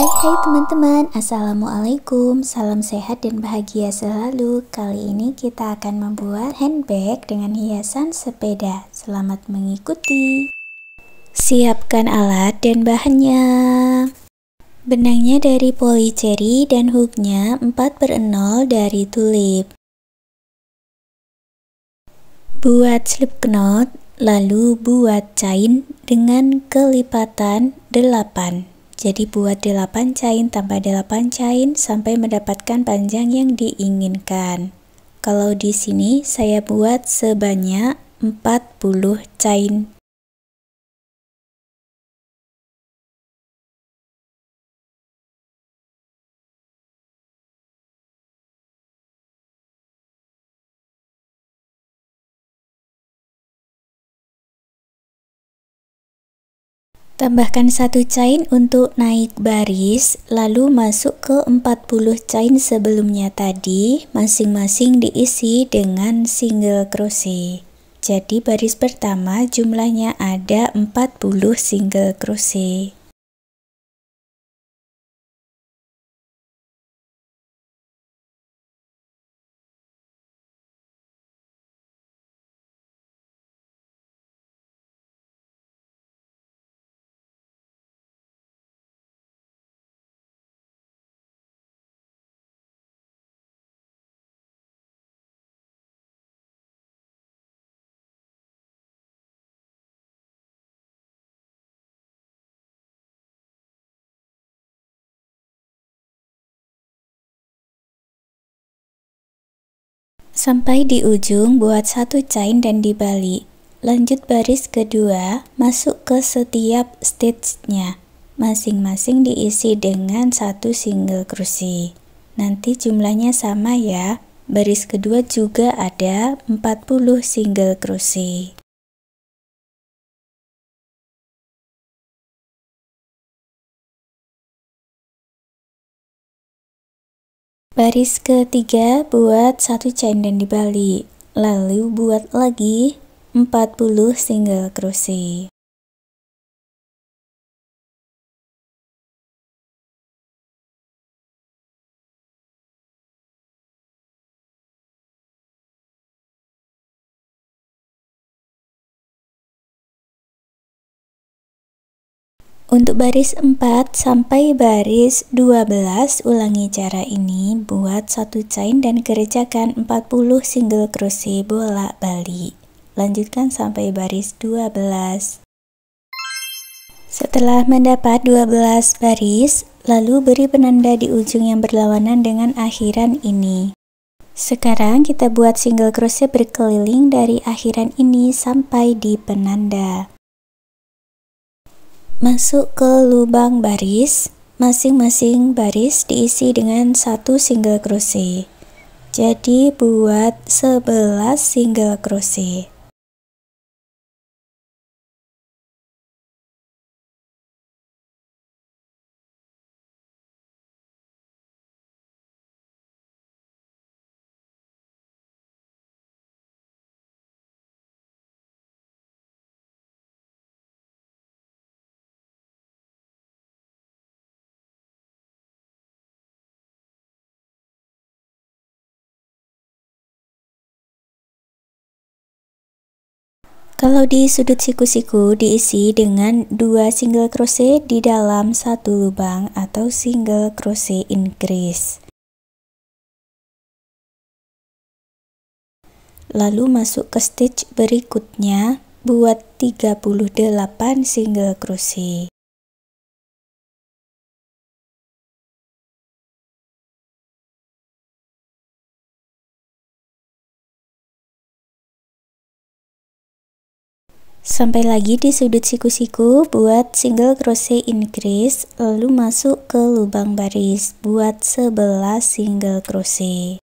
Hai teman-teman, assalamualaikum, salam sehat dan bahagia selalu. Kali ini kita akan membuat handbag dengan hiasan sepeda. Selamat mengikuti. Siapkan alat dan bahannya. Benangnya dari polycherry dan hooknya 4/0 dari tulip. Buat slip knot, lalu buat chain dengan kelipatan 8. Jadi buat 8 chain tambah 8 chain sampai mendapatkan panjang yang diinginkan. Kalau di sini saya buat sebanyak 40 chain. Tambahkan 1 chain untuk naik baris, lalu masuk ke 40 chain sebelumnya tadi, masing-masing diisi dengan single crochet. Jadi baris pertama jumlahnya ada 40 single crochet. Sampai di ujung buat 1 chain dan dibalik. Lanjut baris kedua, masuk ke setiap stitch-nya. Masing-masing diisi dengan 1 single crochet. Nanti jumlahnya sama ya. Baris kedua juga ada 40 single crochet. Baris ketiga buat 1 chain dan dibalik, lalu buat lagi 40 single crochet. Untuk baris 4 sampai baris 12 ulangi cara ini, buat 1 chain dan kerjakan 40 single crochet bolak-balik. Lanjutkan sampai baris 12. Setelah mendapat 12 baris, lalu beri penanda di ujung yang berlawanan dengan akhiran ini. Sekarang kita buat single crochet berkeliling dari akhiran ini sampai di penanda. Masuk ke lubang baris, masing-masing baris diisi dengan 1 single crochet. Jadi buat 11 single crochet. Kalau di sudut siku-siku diisi dengan 2 single crochet di dalam 1 lubang atau single crochet increase. Lalu masuk ke stitch berikutnya, buat 38 single crochet. Sampai lagi di sudut siku-siku, buat single crochet increase, lalu masuk ke lubang baris, buat 11 single crochet.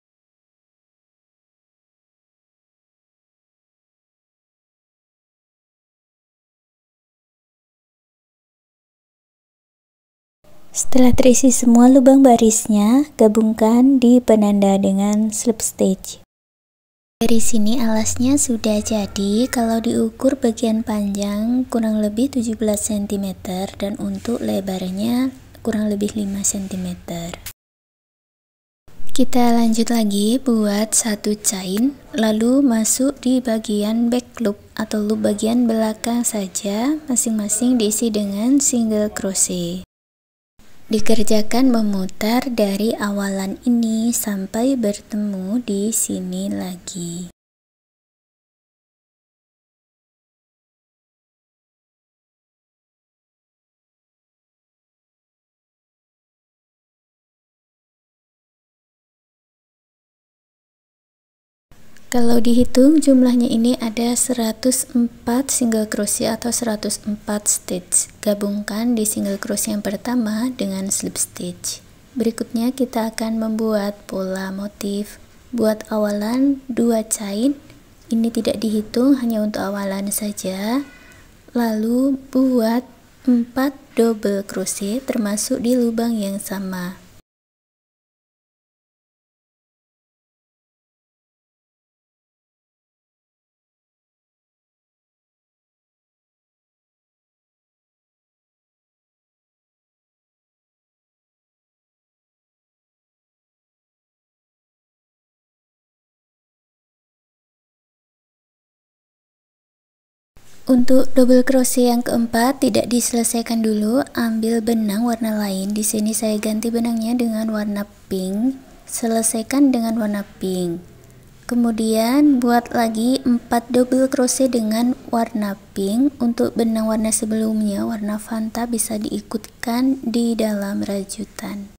Setelah terisi semua lubang barisnya, gabungkan di penanda dengan slip stitch. Dari sini alasnya sudah jadi. Kalau diukur bagian panjang kurang lebih 17 cm dan untuk lebarnya kurang lebih 5 cm. Kita lanjut lagi buat satu chain, lalu masuk di bagian back loop atau loop bagian belakang saja, masing-masing diisi dengan single crochet. Dikerjakan memutar dari awalan ini sampai bertemu di sini lagi. Kalau dihitung jumlahnya ini ada 104 single crochet atau 104 stitch. Gabungkan di single crochet yang pertama dengan slip stitch. Berikutnya kita akan membuat pola motif. Buat awalan 2 chain. Ini tidak dihitung, hanya untuk awalan saja. Lalu buat 4 double crochet termasuk di lubang yang sama. Untuk double crochet yang keempat tidak diselesaikan dulu, ambil benang warna lain. Di sini saya ganti benangnya dengan warna pink. Selesaikan dengan warna pink. Kemudian buat lagi 4 double crochet dengan warna pink. Untuk benang warna sebelumnya, warna Fanta, bisa diikutkan di dalam rajutan.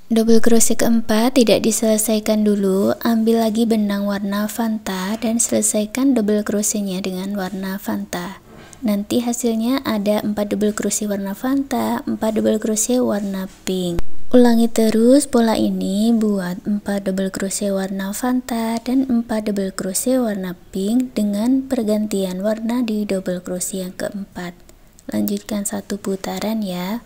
Double crochet keempat tidak diselesaikan dulu, ambil lagi benang warna Fanta dan selesaikan double crochetnya dengan warna Fanta. Nanti hasilnya ada 4 double crochet warna Fanta, 4 double crochet warna pink. Ulangi terus pola ini buat 4 double crochet warna Fanta dan 4 double crochet warna pink dengan pergantian warna di double crochet yang keempat. Lanjutkan satu putaran ya.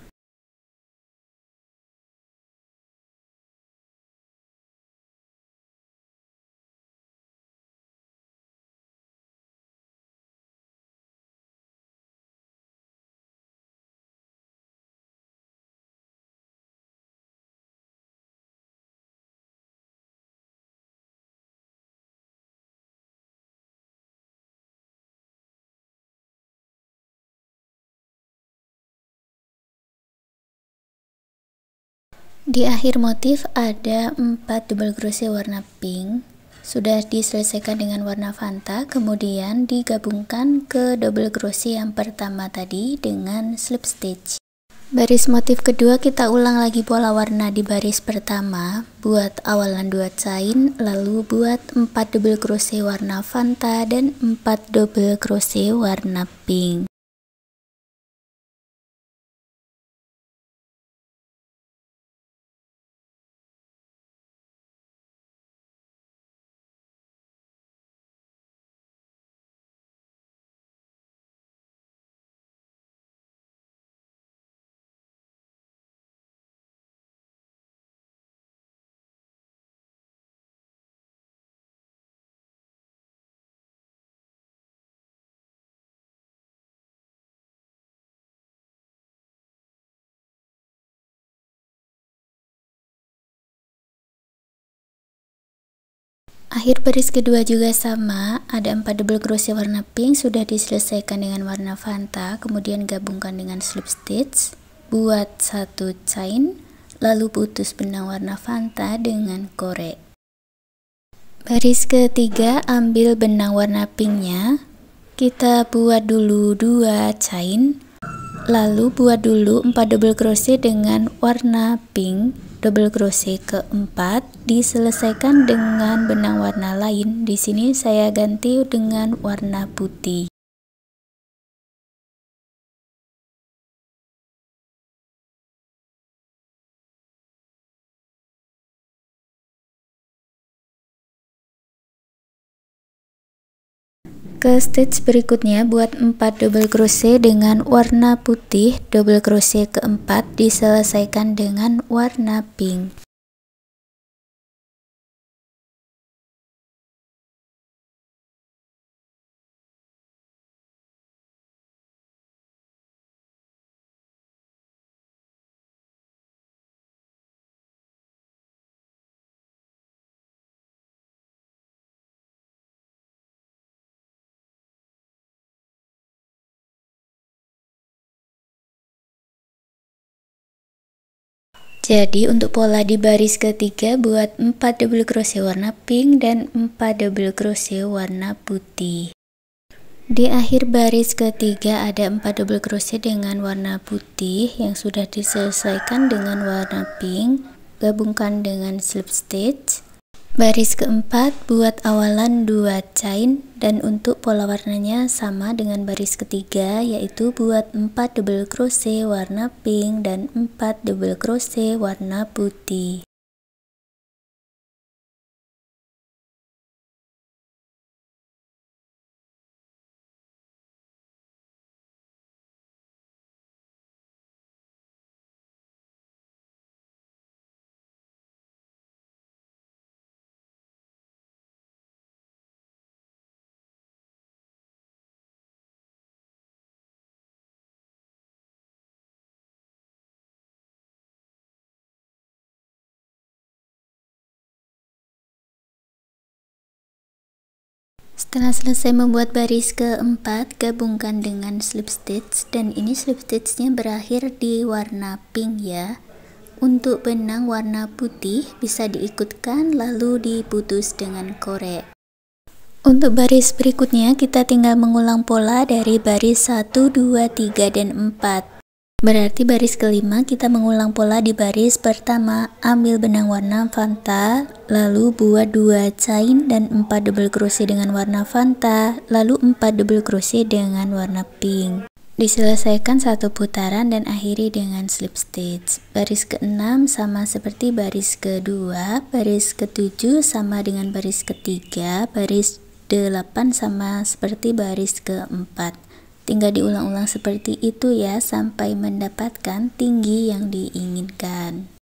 Di akhir motif ada 4 double crochet warna pink, sudah diselesaikan dengan warna Fanta, kemudian digabungkan ke double crochet yang pertama tadi dengan slip stitch. Baris motif kedua kita ulang lagi pola warna di baris pertama, buat awalan 2 chain, lalu buat 4 double crochet warna Fanta dan 4 double crochet warna pink. Akhir baris kedua juga sama, ada 4 double crochet warna pink sudah diselesaikan dengan warna Fanta, kemudian gabungkan dengan slip stitch, buat satu chain, lalu putus benang warna Fanta dengan korek. Baris ketiga ambil benang warna pinknya, kita buat dulu 2 chain, lalu buat dulu 4 double crochet dengan warna pink. Double crochet keempat diselesaikan dengan benang warna lain. Di sini saya ganti dengan warna putih. Ke stitch berikutnya buat 4 double crochet dengan warna putih, double crochet keempat diselesaikan dengan warna pink. Jadi untuk pola di baris ketiga buat 4 double crochet warna pink dan 4 double crochet warna putih. Di akhir baris ketiga ada 4 double crochet dengan warna putih yang sudah diselesaikan dengan warna pink, gabungkan dengan slip stitch. Baris keempat buat awalan 2 chain dan untuk pola warnanya sama dengan baris ketiga, yaitu buat 4 double crochet warna pink dan 4 double crochet warna putih. Setelah selesai membuat baris keempat, gabungkan dengan slip stitch dan ini slip stitchnya berakhir di warna pink ya. Untuk benang warna putih bisa diikutkan lalu diputus dengan korek. Untuk baris berikutnya kita tinggal mengulang pola dari baris 1, 2, 3, dan 4. Berarti baris kelima kita mengulang pola di baris pertama, ambil benang warna Fanta, lalu buat 2 chain dan 4 double crochet dengan warna Fanta, lalu 4 double crochet dengan warna pink. Diselesaikan satu putaran dan akhiri dengan slip stitch. Baris ke-6 sama seperti baris kedua, baris ke-7 sama dengan baris ketiga, baris 8 sama seperti baris keempat. Tinggal diulang-ulang seperti itu ya sampai mendapatkan tinggi yang diinginkan.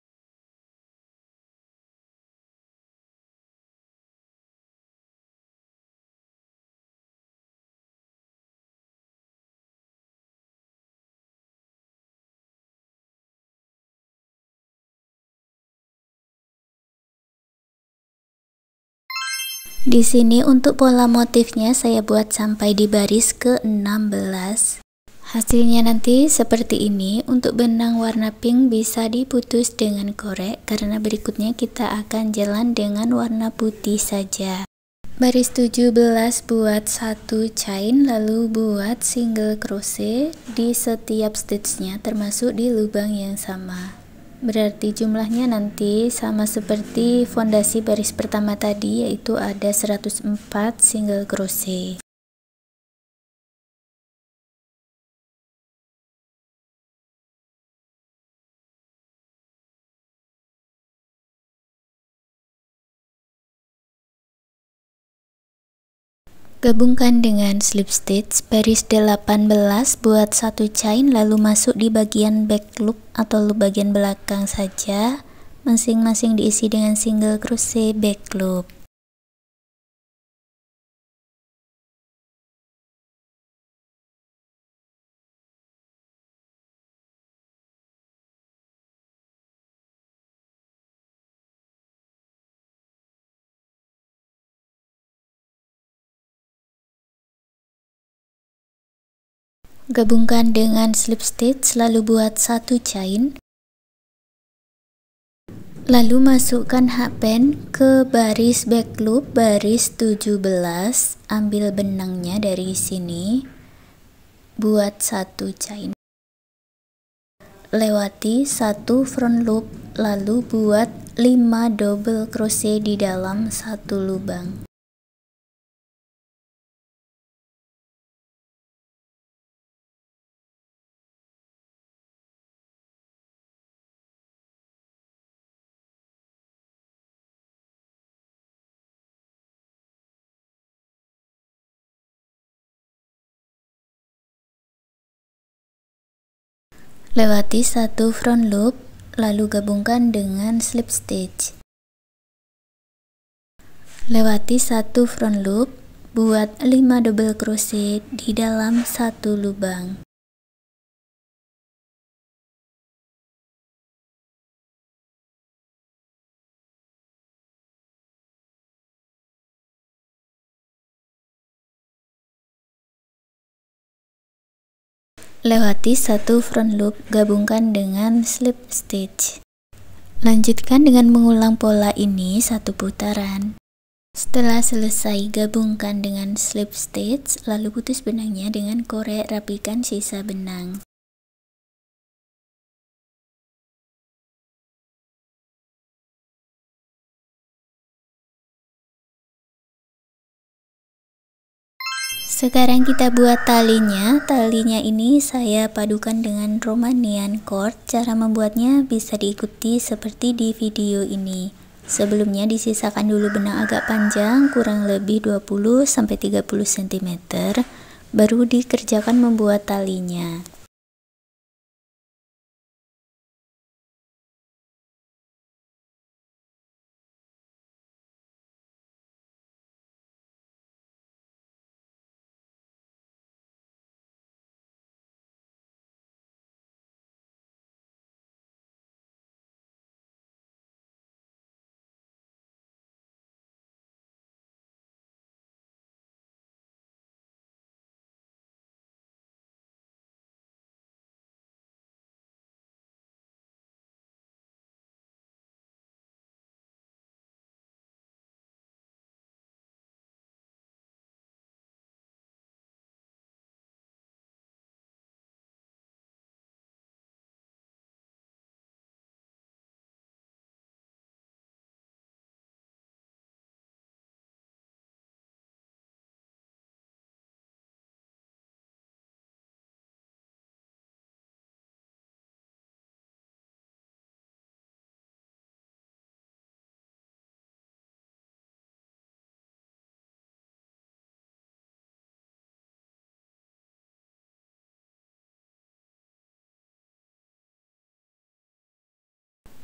Di sini untuk pola motifnya saya buat sampai di baris ke-16. Hasilnya nanti seperti ini. Untuk benang warna pink bisa diputus dengan korek karena berikutnya kita akan jalan dengan warna putih saja. Baris 17 buat 1 chain lalu buat single crochet di setiap stitchnya termasuk di lubang yang sama. Berarti jumlahnya nanti sama seperti fondasi baris pertama tadi, yaitu ada 104 single crochet. Gabungkan dengan slip stitch baris 18 buat 1 chain lalu masuk di bagian back loop atau loop bagian belakang saja, masing-masing diisi dengan single crochet back loop. Gabungkan dengan slip stitch lalu buat 1 chain. Lalu masukkan hakband ke baris back loop baris 17, ambil benangnya dari sini, buat 1 chain. Lewati 1 front loop lalu buat 5 double crochet di dalam 1 lubang. Lewati satu front loop, lalu gabungkan dengan slip stitch. Lewati satu front loop, buat 5 double crochet di dalam satu lubang. Lewati satu front loop, gabungkan dengan slip stitch. Lanjutkan dengan mengulang pola ini satu putaran. Setelah selesai, gabungkan dengan slip stitch, lalu putus benangnya dengan korek, rapikan sisa benang. Sekarang kita buat talinya. Talinya ini saya padukan dengan Romanian cord. Cara membuatnya bisa diikuti seperti di video ini. Sebelumnya disisakan dulu benang agak panjang, kurang lebih 20-30 cm, baru dikerjakan membuat talinya.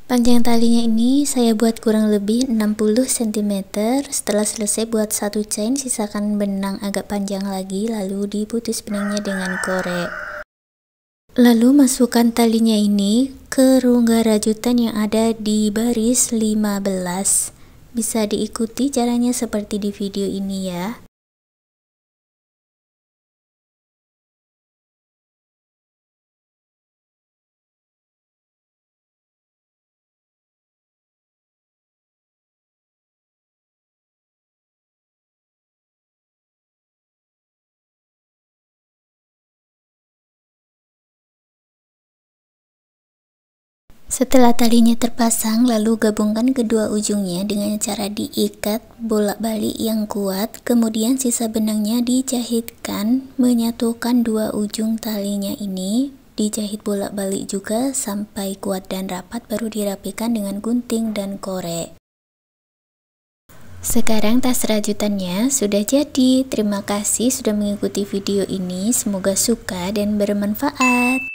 Panjang talinya ini saya buat kurang lebih 60 cm. Setelah selesai buat satu chain, sisakan benang agak panjang lagi, lalu diputus benangnya dengan korek. Lalu masukkan talinya ini ke rongga rajutan yang ada di baris 15. Bisa diikuti caranya seperti di video ini ya. Setelah talinya terpasang, lalu gabungkan kedua ujungnya dengan cara diikat bolak-balik yang kuat, kemudian sisa benangnya dijahitkan, menyatukan dua ujung talinya ini, dijahit bolak-balik juga sampai kuat dan rapat, baru dirapikan dengan gunting dan korek. Sekarang tas rajutannya sudah jadi. Terima kasih sudah mengikuti video ini, semoga suka dan bermanfaat.